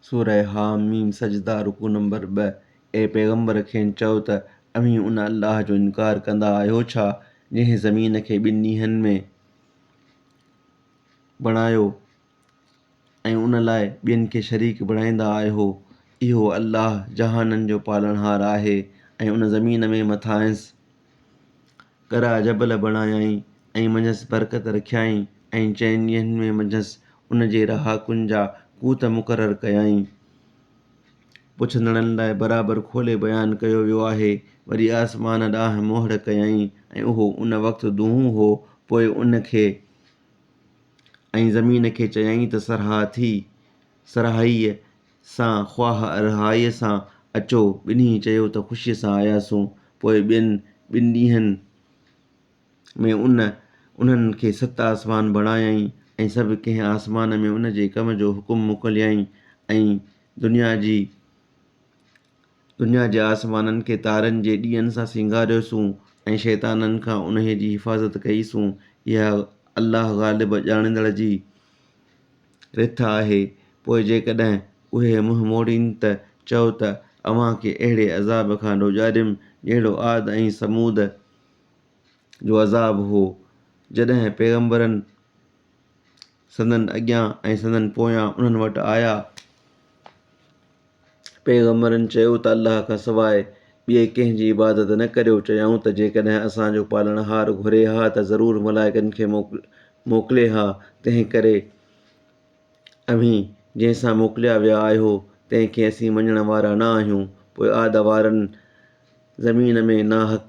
सूरह हामीम सजदा रुकू नंबर 2। ए पैगंबर खेनि चओ त अव्हीं उन अल्लाह जो इनकार कंदा आहियो छा जंहिं ज़मीन खे 2 ॾींहंनि में बणायो ऐं उन लाइ ॿियनि खे शरीक बणाईंदा आहियो। इहो अल्लाह जहाननि जो पालनहार आहे। ऐं उन ज़मीन में मथांसि करा जबल बणायई ऐं मंझंसि बरकत रखियाईं ऐं 4 ॾींहंनि में मंझंसि उन जे रहाकुनि जा कूत मुक़ररु कयाईं। पुछंदड़नि लाइ बराबरि खोले बयानु कयो वियो आहे। वरी आसमान ॾांहुं मोहर कयाईं ऐं उहो उन वक़्तु दूंहों हो। पोइ उन खे ऐं ज़मीन खे चयाईं त सराहीअ सां ख़्वाह अरहाईअ सां अचो। ॿिन्ही चयो त ख़ुशीअ सां आयासूं। पोइ ॿिनि ॾींहंनि में उन्हनि खे 7 आसमान बणायई ऐं सभु कंहिं आसमान में उन जे कम जो हुकुम मोकिलियई ऐं दुनिया जे आसमाननि खे तारनि जे ॾींहंनि सां सिंगारियोसूं ऐं शैताननि खां उन्हे जी हिफ़ाज़त कईसूं। इहा अल्लाह ग़ालिब ॼाणींदड़ जी रिथ आहे। पोइ जेकॾहिं उहे मुंहुं मोड़ीनि त चओ त अव्हां खे अहिड़े अज़ाब खां ॾोॼारियमि जहिड़ो आद ऐं समूद जो अज़ाब हो। जॾहिं पैगंबरनि संदनि अॻियां ऐं संदनि पोयां उन्हनि वटि आया, पैगंबरनि चयो त अल्लाह खां सवाइ ॿिए कंहिं जी इबादत न करियो। चयाऊं त जेकॾहिं असांजो पालनहार घुरे हा त ज़रूरु मलाइकनि खे मोकिले हा। तंहिं करे अव्हीं जंहिंसां मोकिलिया विया आहियो तंहिंखे असीं मञण वारा न आहियूं। पोइ आद वारनि ज़मीन में नाहक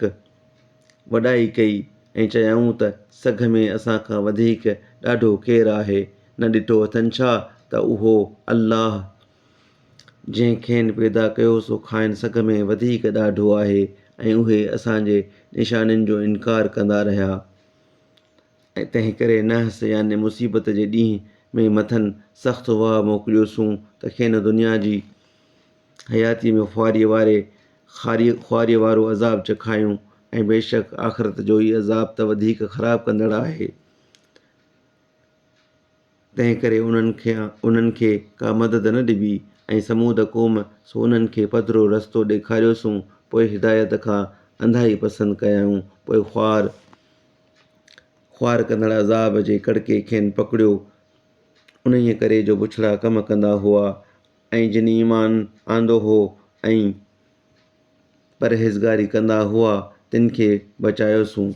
वॾाई कई ऐं चयाऊं त सघ में असां खां वधीक ॾाढो केरु आहे। न ॾिठो अथनि छा त उहो अल्लाह जंहिं खेनि पैदा कयो सो खाइनि सघ में वधीक ॾाढो आहे। ऐं उहे असांजे निशानियुनि जो इनकार कंदा रहिया। ऐं तंहिं करे नहस याने मुसीबत जे ॾींहं में मथनि सख़्तु वाह मोकिलियोसूं त खेनि दुनिया जी हयाती में ख़्वारीअ वारो अज़ाब चखायूं। ऐं बेशक आख़िरत जो ई अज़ाब त वधीक ख़राबु कंदड़ आहे। तंहिं करे उन्हनि खे का मदद न ॾिबी। ऐं समूद क़ौम सो उन्हनि खे पधिरो रस्तो ॾेखारियोसूं। पोइ हिदायत खां अंधाई पसंदि कयाऊं। पोइ ख़्वार कंदड़ अज़ाब जे कड़के खेनि पकड़ियो उन्हीअ करे जो बुछड़ा कम कंदा हुआ। ऐं जिन ईमान आंदो हो ऐं परहेज़गारी कंदा हुआ तिन खे बचायोसूं।